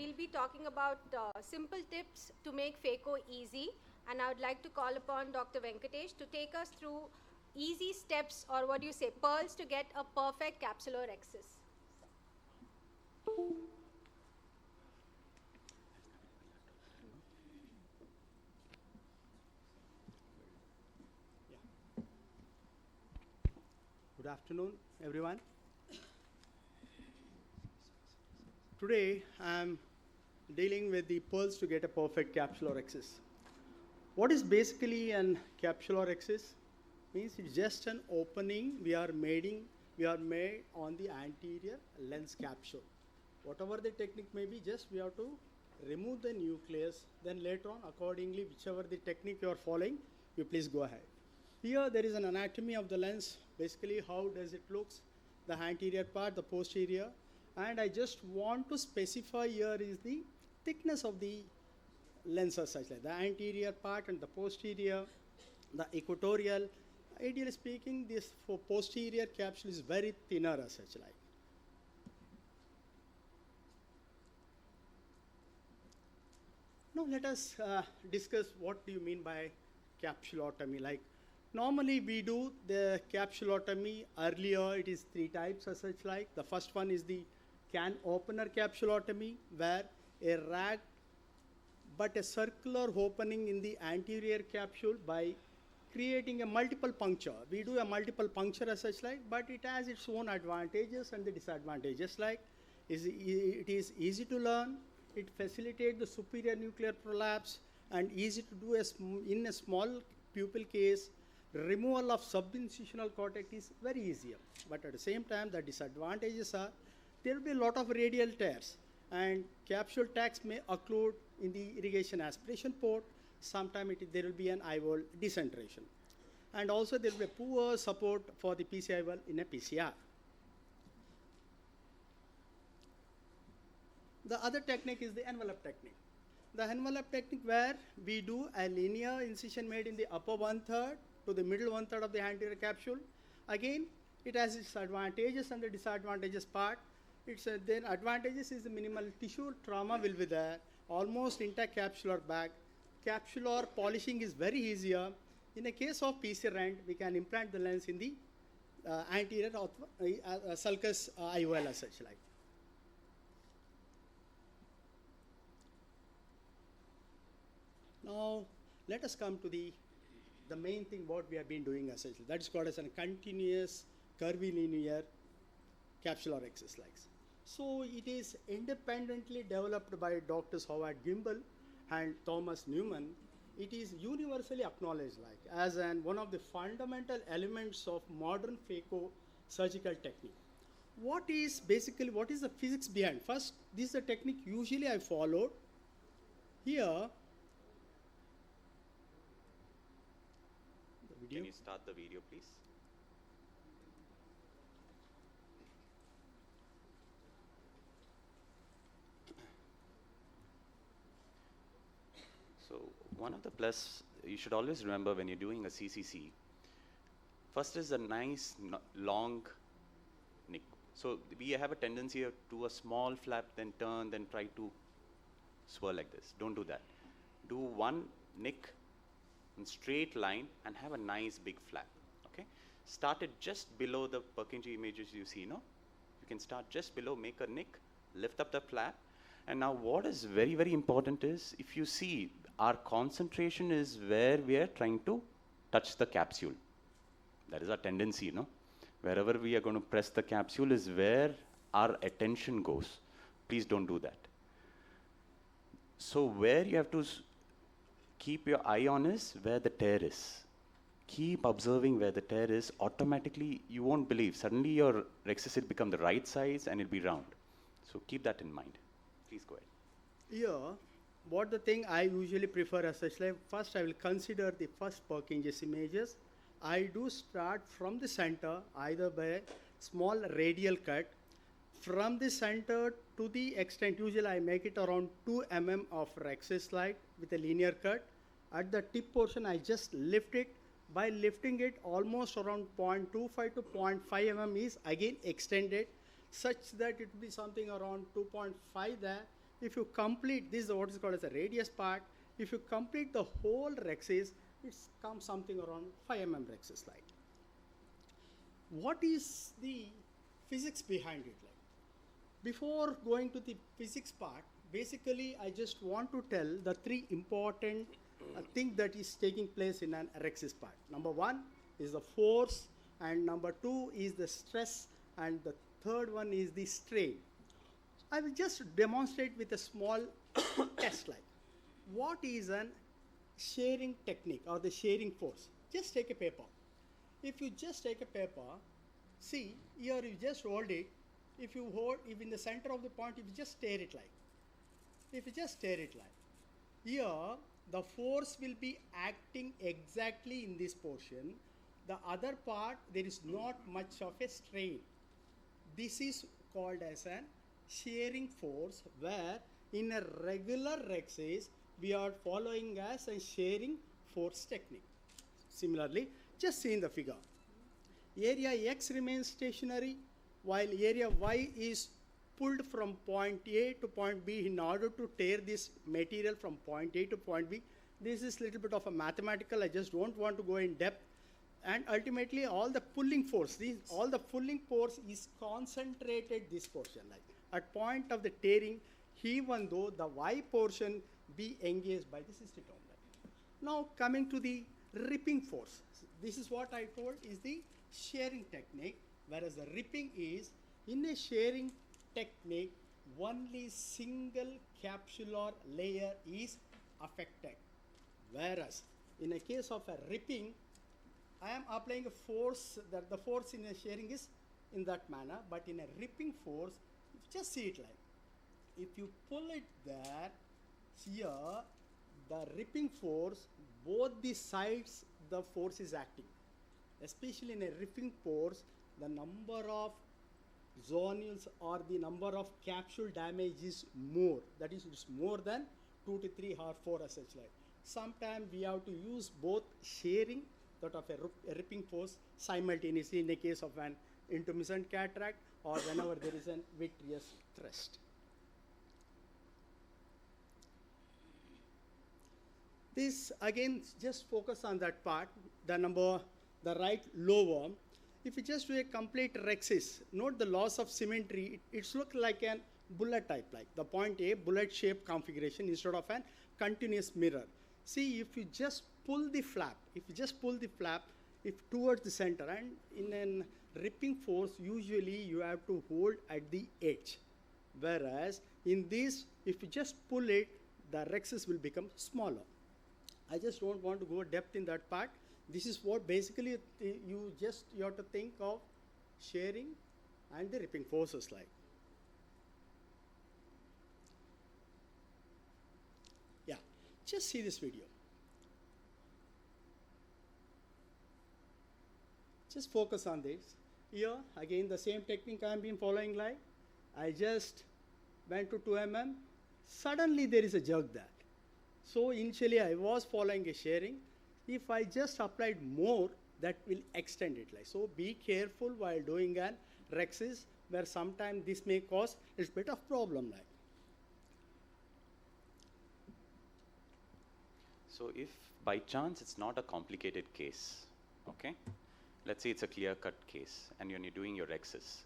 we'll be talking about simple tips to make phaco easy. And I would like to call upon Dr. Venkatesh to take us through easy steps, or what do you say, pearls to get a perfect Capsulorrhexis. Good afternoon, everyone. Today, I'm dealing with the pearls to get a perfect Capsulorrhexis. What is basically an Capsulorrhexis? Means it's just an opening we are made on the anterior lens capsule. Whatever the technique may be, just we have to remove the nucleus. Then later on, accordingly, whichever the technique you are following, you please go ahead. Here there is an anatomy of the lens. Basically, how does it looks? The anterior part, the posterior. And I just want to specify here is the thickness of the lens as such, like the anterior part and the posterior, the equatorial. Ideally speaking, this for posterior capsule is very thinner as such, like. Now let us discuss what do you mean by capsulotomy. Like normally we do the capsulotomy earlier. It is 3 types as such, like. The first one is the can opener capsulotomy, where a rag but a circular opening in the anterior capsule by creating a multiple puncture. We do a multiple puncture as such, like, but it has its own advantages and the disadvantages, like it is easy to learn, it facilitates the superior nuclear prolapse, and easy to do in a small pupil case. Removal of subincisional cortex is very easier, but at the same time the disadvantages are there will be a lot of radial tears, and capsule tags may occlude in the irrigation aspiration port. Sometimes there will be an eye wall decentration. And also there will be poor support for the PCI wall in a PCR. The other technique is the envelope technique. The envelope technique, where we do a linear incision made in the upper 1/3 to the middle 1/3 of the anterior capsule. Again, it has its advantages and the disadvantages part. Then advantages is the minimal tissue trauma will be there, almost intact capsular bag. Capsular polishing is very easier. In a case of PC rent, we can implant the lens in the anterior sulcus IOL as such, like. Now, let us come to the main thing what we have been doing as such. That is called as a continuous curvilinear Capsulorrhexis, like. So it is independently developed by Drs. Howard Gimbel and Thomas Newman. It is universally acknowledged, like, as one of the fundamental elements of modern phaco surgical technique. What is the physics behind? First, this is the technique usually I followed. Here, the video. Can you start the video, please? So one of the plus you should always remember when you're doing a CCC, first is a nice long nick. So we have a tendency to do a small flap, then turn, then try to swirl like this. Don't do that. Do one nick in straight line and have a nice big flap. Okay? Start it just below the Purkinje images you see, no? You can start just below, make a nick, lift up the flap. And now what is very, very important is, if you see, our concentration is where we are trying to touch the capsule. That is our tendency, no? Wherever we are going to press the capsule is where our attention goes. Please don't do that. So where you have to keep your eye on is where the tear is. Keep observing where the tear is. Automatically, you won't believe. Suddenly your rhexis will become the right size and it'll be round. So keep that in mind. Please go ahead. Here, what the thing I usually prefer as such, like, first I will consider the first Purkinje's images. I do start from the center, either by a small radial cut. From the center to the extent, usually I make it around 2 mm of rhexis slide with a linear cut. At the tip portion, I just lift it. By lifting it, almost around 0.25 to 0.5 mm is again extended, such that it will be something around 2.5 there, if you complete, this is what is called as a radius part. If you complete the whole rhexis, it comes something around 5 mm rhexis like. What is the physics behind it like? Before going to the physics part, basically I just want to tell the 3 important things that is taking place in an rhexis part. Number 1 is the force, and number 2 is the stress, and the third one is the strain. I will just demonstrate with a small test like. What is an shearing technique or the shearing force? Just take a paper. If you just take a paper, see here you just hold it. If you hold, if in the center of the point, if you just stare it like. If you just stare it like. Here the force will be acting exactly in this portion. The other part, there is not much of a strain. This is called as an shearing force, where in a regular rhexis we are following as a shearing force technique. Similarly, just see in the figure. Area X remains stationary while area Y is pulled from point A to point B in order to tear this material from point A to point B. This is a little bit of a mathematical, I just don't want to go in depth. And ultimately all the pulling force, all the pulling force is concentrated this portion like. At point of the tearing, even though the Y portion be engaged by the cystitome. Now coming to the ripping force. This is what I told is the shearing technique, whereas the ripping is, in a shearing technique, only single capsular layer is affected. Whereas in a case of a ripping, I am applying a force, that the force in a shearing is in that manner, but in a ripping force, just see it like. If you pull it there, here, the ripping force, both the sides, the force is acting. Especially in a ripping force, the number of zonules or the number of capsule damage is more. That is, it's more than 2 to 3 or 4 as such like. Sometimes we have to use both shearing, that of a ripping force, simultaneously in the case of an intermittent cataract or whenever there is an vitreous thrust. This again, just focus on that part, the right lower. If you just do a complete rhexis, note the loss of symmetry. It's look like a bullet type, like the point A, bullet shaped configuration instead of a continuous mirror. See, if you just pull the flap, if towards the center, and in a ripping force, usually you have to hold at the edge. Whereas in this, if you just pull it, the rhexis will become smaller. I just don't want to go depth in that part. This is what basically you have to think of shearing and the ripping forces like. Yeah, just see this video. Just focus on this. Here, again, the same technique I have been following like. I just went to 2 mm. Suddenly there is a jerk there. So initially I was following a shearing. If I just applied more, that will extend it like. So be careful while doing an rhexis, where sometimes this may cause a bit of problem like. So if by chance it's not a complicated case, okay? Let's say it's a clear-cut case and when you're doing your rhexis.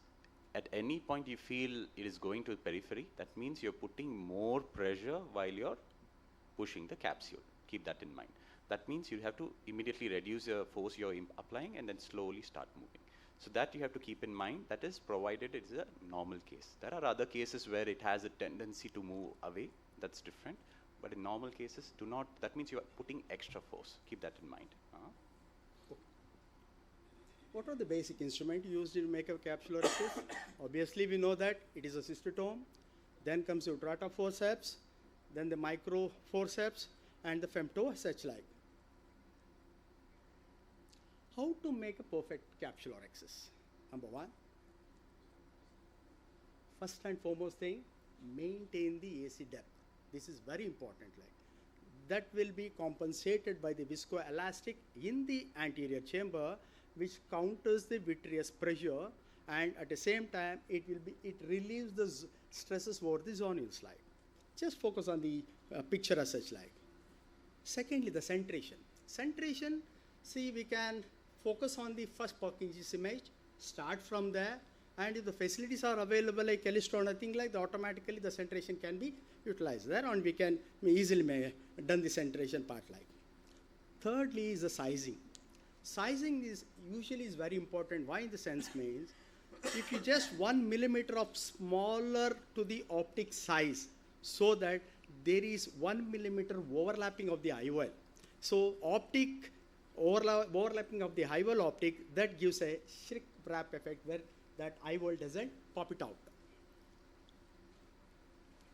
At any point you feel it is going to the periphery, that means you're putting more pressure while you're pushing the capsule. Keep that in mind. That means you have to immediately reduce the force you're applying and then slowly start moving. So that you have to keep in mind. That is provided it's a normal case. There are other cases where it has a tendency to move away. That's different. But in normal cases, do not. That means you are putting extra force. Keep that in mind. What are the basic instruments used to make a capsulorrhexis? Obviously, we know that it is a cystitome. Then comes the utrata forceps, then the micro forceps, and the femto such like. How to make a perfect capsulorrhexis? Number 1, first and foremost thing, maintain the AC depth. This is very important. Like that will be compensated by the viscoelastic in the anterior chamber, which counters the vitreous pressure, and at the same time it relieves the stresses over the zonule slide. Just focus on the picture as such like. Secondly, the centration. Centration, see, we can focus on the first Parkinson's image, start from there, and if the facilities are available like Callisto or nothing like that, automatically the centration can be utilized there, and we can easily done the centration part like. Thirdly is the sizing. Sizing is usually very important. Why in the sense means, if you just 1 millimeter of smaller to the optic size, so that there is 1 millimeter overlapping of the IOL. So optic overlapping of the IOL optic, that gives a shrink wrap effect where that IOL doesn't pop it out.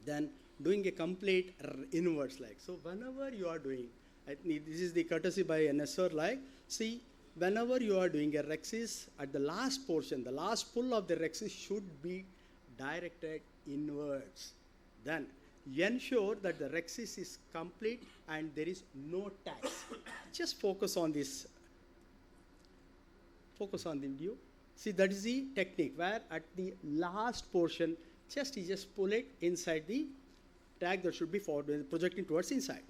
Then doing a complete inverse like. So whenever you are doing, this is the courtesy by NSR like, see, whenever you are doing a rhexis, at the last portion, the last pull of the rhexis should be directed inwards. Then ensure that the rhexis is complete and there is no tags. Just focus on this. Focus on the video. See, that is the technique where at the last portion, you just pull it inside the tag that should be forward, projecting towards inside.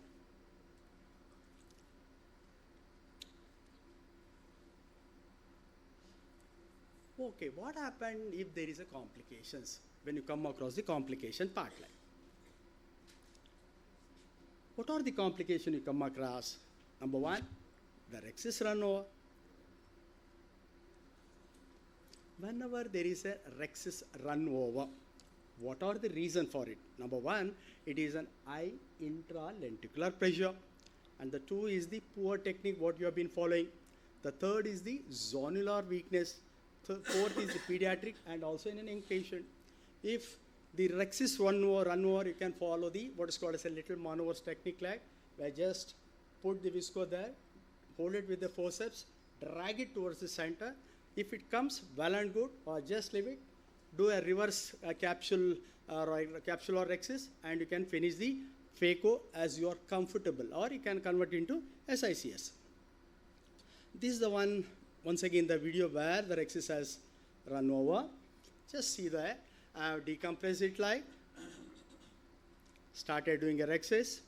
Okay, what happened if there is a complications when you come across the complication part line? What are the complications you come across? Number one, the rhexis run over. Whenever there is a rhexis run over, what are the reason for it? Number one, it is an eye intralenticular pressure. And the two is the poor technique what you have been following. The third is the zonular weakness. Fourth is the pediatric and also in an young patient. If the rhexis run over, you can follow the what is called as a little maneuvers technique like, where just put the visco there, hold it with the forceps, drag it towards the center. If it comes, well and good, or just leave it. Do a reverse Capsulorrhexis, and you can finish the phaco as you are comfortable, or you can convert into SICS. This is the one, once again, the video where the rhexis has run over. Just see there. I have decompressed it like, started doing a rhexis.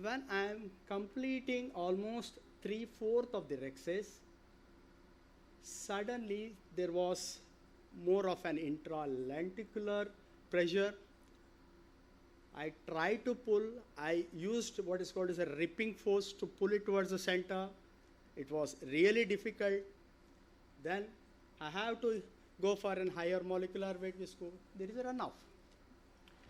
When I am completing almost 3/4 of the rhexis, suddenly there was more of an intralenticular pressure. I tried to pull, I used what is called as a ripping force to pull it towards the center. It was really difficult. Then I have to go for a higher molecular weight visco. There is a runoff.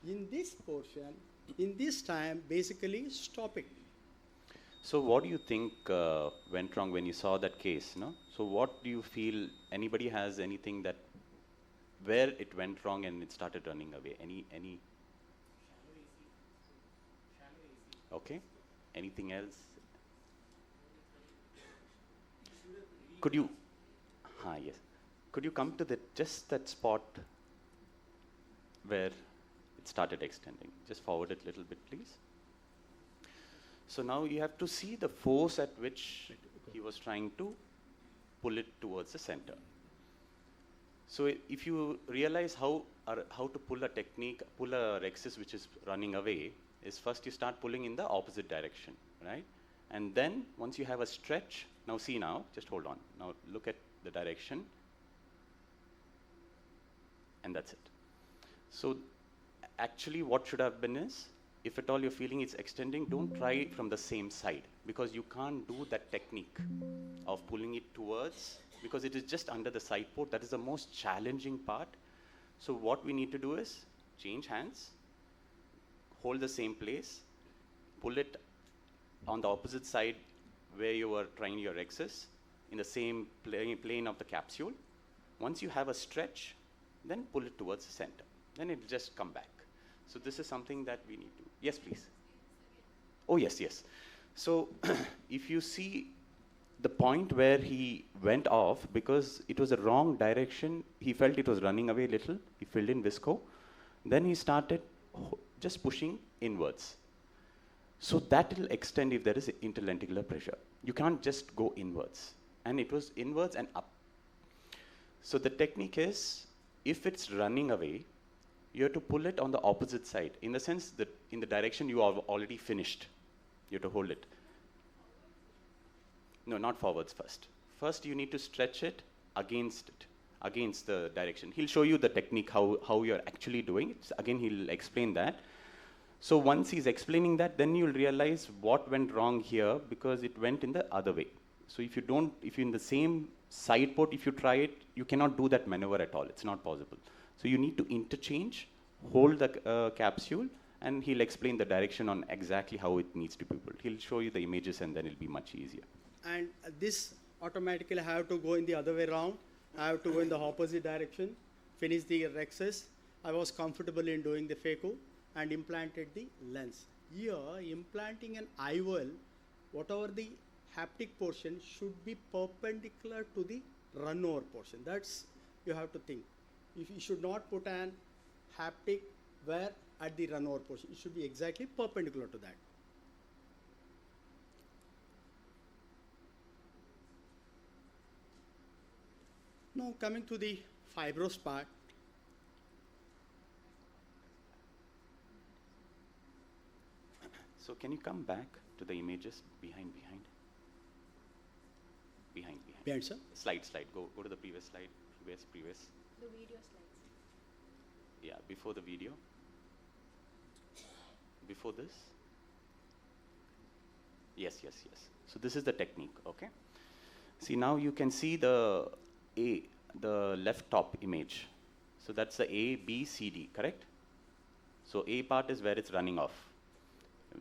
In this portion, in this time, basically stop it. So what do you think went wrong when you saw that case? No? So what do you feel, anybody has anything that, where it went wrong and it started running away? Any? Okay. Anything else? Could you, yes. Could you come to just that spot where it started extending? Just forward it a little bit, please. So now you have to see the force at which he was trying to pull it towards the center. So if you realize how to pull a technique, pull a rhexis which is running away, is first you start pulling in the opposite direction, right? And then once you have a stretch, now see now, just hold on. Now look at the direction. And that's it. So actually what should have been is, if at all you're feeling it's extending, don't try it from the same side, because you can't do that technique of pulling it towards, because it is just under the side port. That is the most challenging part. So what we need to do is change hands, hold the same place, pull it on the opposite side where you were trying your rhexis, in the same plane of the capsule. Once you have a stretch, then pull it towards the center. Then it will just come back. So this is something that we need to. Yes, please. Oh, yes. So if you see the point where he went off, because it was the wrong direction, he felt it was running away a little, he filled in visco. Then he started just pushing inwards. So that will extend if there is interlenticular pressure. You can't just go inwards. And it was inwards and up. So the technique is, if it's running away, you have to pull it on the opposite side, in the sense that in the direction you have already finished. You have to hold it. No, not forwards first. First, you need to stretch it against it, against the direction. He'll show you the technique, how you're actually doing it. Again, he'll explain that. So once he's explaining that, then you'll realize what went wrong here, because it went in the other way. So if you're in the same side port, if you try it, you cannot do that maneuver at all. It's not possible. So you need to interchange, hold the capsule, and he'll explain the direction on exactly how it needs to be built. He'll show you the images, and then it'll be much easier. And this automatically I have to go in the other way around. I have to go in the opposite direction, finish the rhexis. I was comfortable in doing the phaco and implanted the lens. Here, implanting an IOL, whatever the haptic portion should be perpendicular to the runover portion. That's, you have to think. If you should not put an haptic where at the runover portion, it should be exactly perpendicular to that. Now coming to the fibrous part. So can you come back to the images behind? Behind, sir? Slide. Go to the previous slide. Previous. The video slides. Yeah, before the video. Before this. Yes. So this is the technique, okay? See, now you can see the left top image. So that's the A, B, C, D, correct? So A part is where it's running off.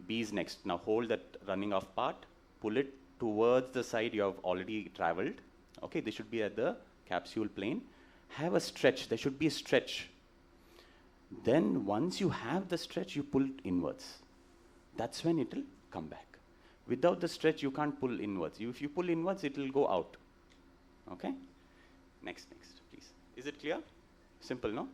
B is next. Now hold that running off part, pull it towards the side you have already traveled. Okay, they should be at the capsule plane. Have a stretch. There should be a stretch. Then once you have the stretch, you pull it inwards. That's when it will come back. Without the stretch, you can't pull inwards. If you pull inwards, it will go out. Okay? Next, please. Is it clear? Simple, no?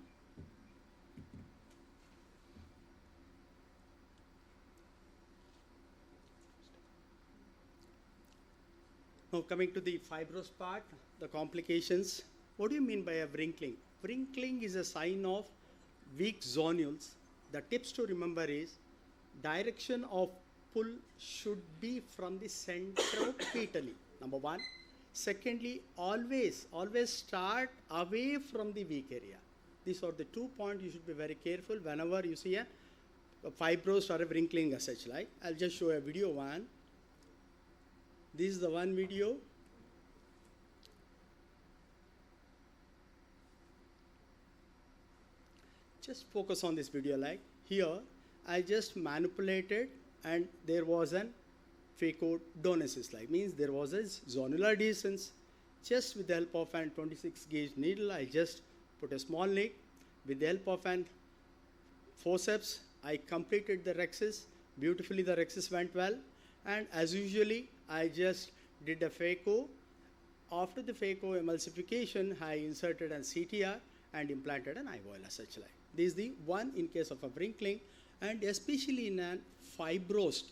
Now coming to the fibrous part, the complications. What do you mean by a wrinkling? Wrinkling is a sign of weak zonules. The tips to remember is direction of pull should be from the centropetally, number one. Secondly, always start away from the weak area. These are the 2 points you should be very careful whenever you see a fibrous or a wrinkling as such. Like, I'll just show a video one. This is the one video. Just focus on this video. Like here, I just manipulated and there was an phacodonesis, like means there was a zonular dehiscence. Just with the help of an 26 gauge needle, I just put a small nick. With the help of an forceps, I completed the rhexis. Beautifully, the rhexis went well. And as usually, I just did a phaco. After the phaco emulsification, I inserted an CTR and implanted an IOL as such. Like this is the one in case of a wrinkling, and especially in a fibrosed.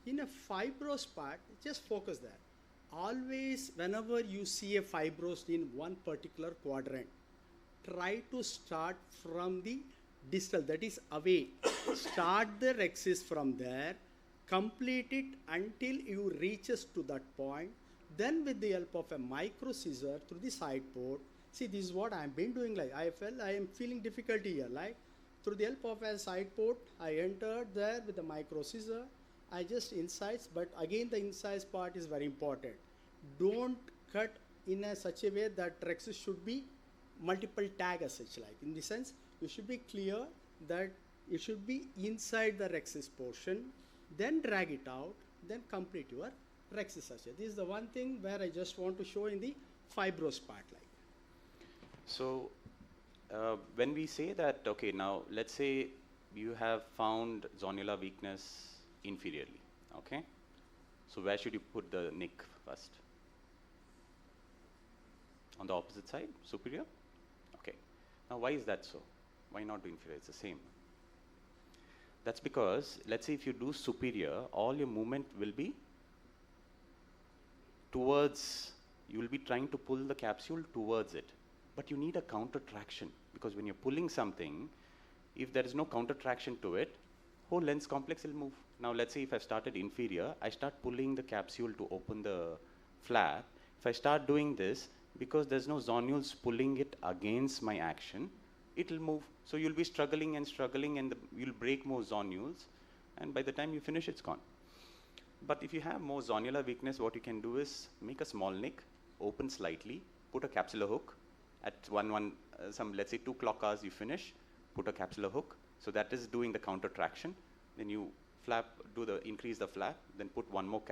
In a fibrous part, just focus there. Always, whenever you see a fibrosed in one particular quadrant, try to start from the distal, that is away. Start the rhexis from there, complete it until you reaches to that point. Then with the help of a micro scissor through the side port, see, this is what I have been doing. Like I am feeling difficulty here. Like through the help of a side port, I entered there with the micro scissor. I just incise, but again the incise part is very important. Don't cut in such a way that rhexis should be multiple tag as such. Like in the sense, you should be clear that it should be inside the rhexis portion, then drag it out, then complete your rhexis as such. This is the one thing where I just want to show in the fibrous part. Like. So when we say that, okay, now let's say you have found zonular weakness inferiorly, okay? So where should you put the nick first? On the opposite side, superior? Okay. Now why is that so? Why not do inferior? It's the same. That's because, let's say if you do superior, all your movement will be towards, you will be trying to pull the capsule towards it. But you need a counter traction, because when you're pulling something, if there is no counter traction to it, whole lens complex will move. Now let's say if I've started inferior, I start pulling the capsule to open the flap. If I start doing this, because there's no zonules pulling it against my action, it will move. So you'll be struggling and struggling, and you'll break more zonules, and by the time you finish, it's gone. But if you have more zonular weakness, what you can do is make a small nick, open slightly, put a capsular hook. At let's say 2 clock hours you finish, put a capsular hook. So that is doing the counter traction. Then you increase the flap, then put one more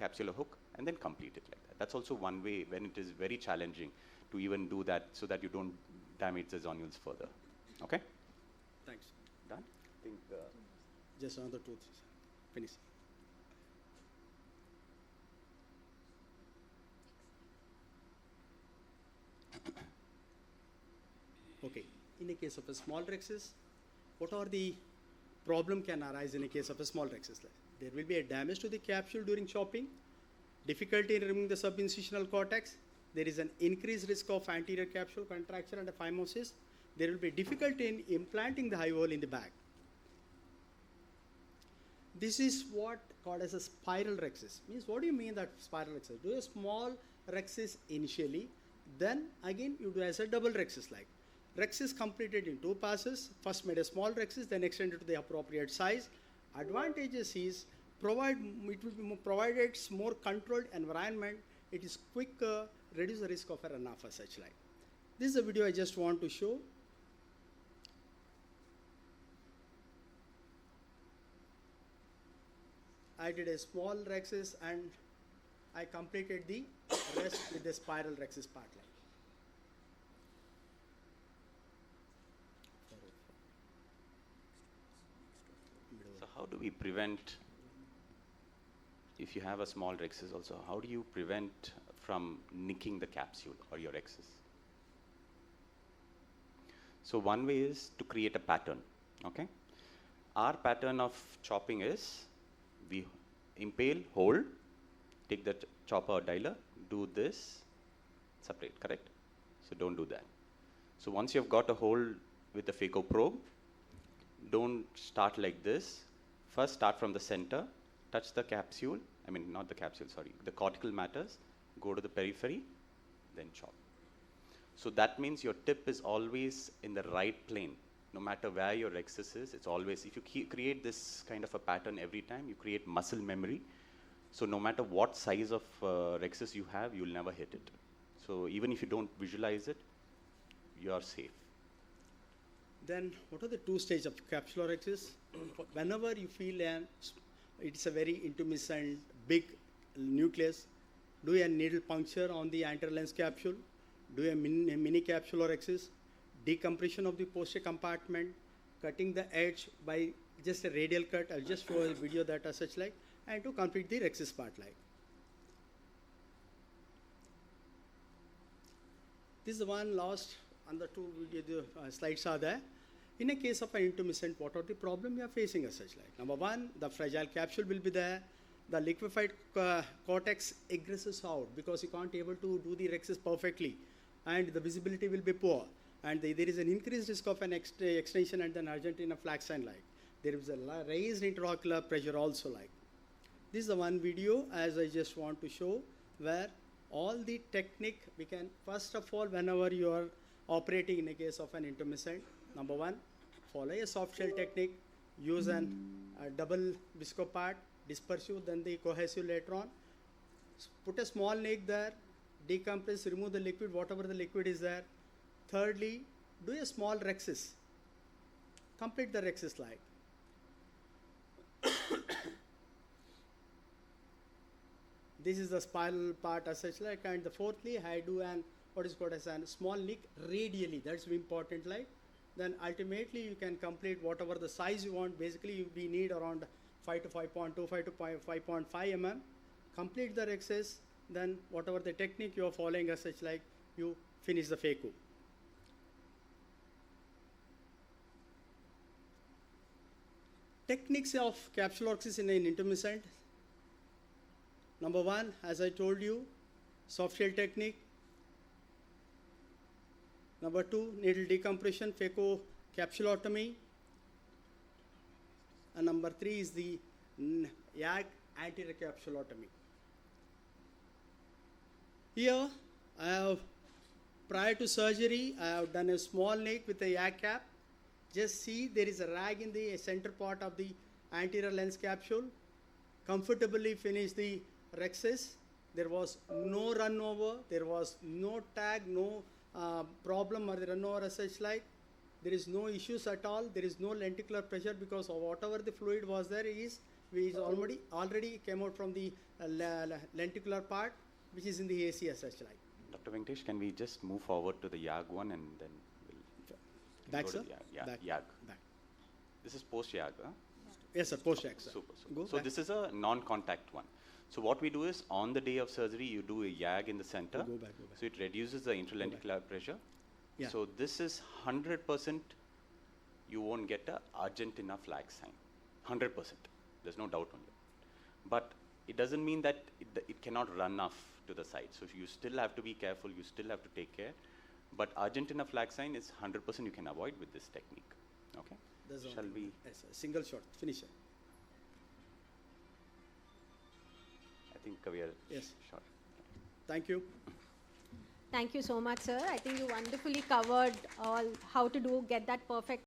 capsular hook, and then complete it like that. That's also one way when it is very challenging to even do that, so that you don't damage the zonules further. Okay? Thanks. Done? I think Just another 2, 3. Finish. Okay. In a case of a small rhexis, what are the problem can arise in a case of a small rhexis? There will be a damage to the capsule during chopping, difficulty in removing the subincisional cortex. There is an increased risk of anterior capsule contracture and phimosis. There will be difficulty in implanting the IOL in the back. This is what called as a spiral rhexis. Means, what do you mean that spiral rhexis? Do a small rhexis initially, then again you do as a double rhexis like. Rhexis completed in 2 passes. First made a small rhexis, then extended to the appropriate size. Advantages is provided more controlled environment. It is quicker, reduce the risk of a runoff as such like. This is a video I just want to show. I did a small rhexis and I completed the rest with the spiral rhexis part line. So how do we prevent, if you have a small rhexis also, how do you prevent from nicking the capsule or your rhexis? So one way is to create a pattern, okay? Our pattern of chopping is, we impale, hold, take the chopper or dialer, do this, separate, correct? So don't do that. So once you've got a hold with the phaco probe, don't start like this. First start from the center, touch the capsule, not the capsule, sorry, the cortical matters, go to the periphery, then chop. So that means your tip is always in the right plane. No matter where your rhexis is, it's always, if you create this kind of a pattern every time, you create muscle memory. So no matter what size of rhexis you have, you'll never hit it. So even if you don't visualize it, you are safe. Then what are the 2 stages of capsulorrhexis? Whenever you feel it's a very intermittent big nucleus, do a needle puncture on the anterior lens capsule, do a mini capsulorrhexis, decompression of the posterior compartment, cutting the edge by just a radial cut. I'll just show a video that as such like, and to complete the rhexis part like. This is the one last on the 2 video slides are there. In a case of an intermittent, what are the problem we are facing as such like? Number 1, the fragile capsule will be there. The liquefied cortex egresses out because you can't able to do the rhexis perfectly, and the visibility will be poor. And there is an increased risk of an extension and then Argentina flaxine like. There is a raised intraocular pressure also like. This is the one video as I just want to show where all the technique we can, first of all, whenever you are operating in a case of an intermittent, number 1, follow a soft shell technique, use a double viscopart, dispersive, then the cohesive later on. Put a small nick there, decompress, remove the liquid, whatever the liquid is there. Thirdly, do a small rhexis. Complete the rhexis like. This is the spiral part as such like, and the fourthly, I do what is called as a small nick radially. That's important like. Then ultimately you can complete whatever the size you want. Basically we need around 5 to 5.2, 5 to 5.5 mm. Complete the rhexis, then whatever the technique you are following as such like, you finish the phaco. Techniques of capsulorrhexis in an intermittent. Number 1, as I told you, soft shell technique. Number 2, needle decompression, phaco capsulotomy. number 3 is the YAG anterior capsulotomy. Here, I have, prior to surgery, I have done a small nick with a YAG cap. Just see there is a rag in the center part of the anterior lens capsule. Comfortably finished the rhexis. There was no run over, there was no tag, no problem or the run over as such like. There is no issues at all. There is no lenticular pressure because of whatever the fluid was there is already came out from the lenticular part, which is in the AC as such like. Dr. Venkatesh, can we just move forward to the YAG one and then we'll Back, go sir? to the YAG. Back. YAG. Back. This is post-YAG, huh? Yes, sir, post-YAG, sir. Super. Go So back. this is a non-contact one. So what we do is, on the day of surgery, you do a YAG in the center. Go back. So it reduces the interlenticular pressure. Yeah. So this is 100%, you won't get a Argentina flag sign. 100%. There's no doubt on it. But it doesn't mean that it cannot run off to the side. So you still have to be careful, you still have to take care. But Argentina flag sign is 100% you can avoid with this technique. Okay? Shall we? Yes, sir. Single shot, finish it. I think we are Yes. short. Thank you. Thank you so much, sir. I think you wonderfully covered all how to get that perfect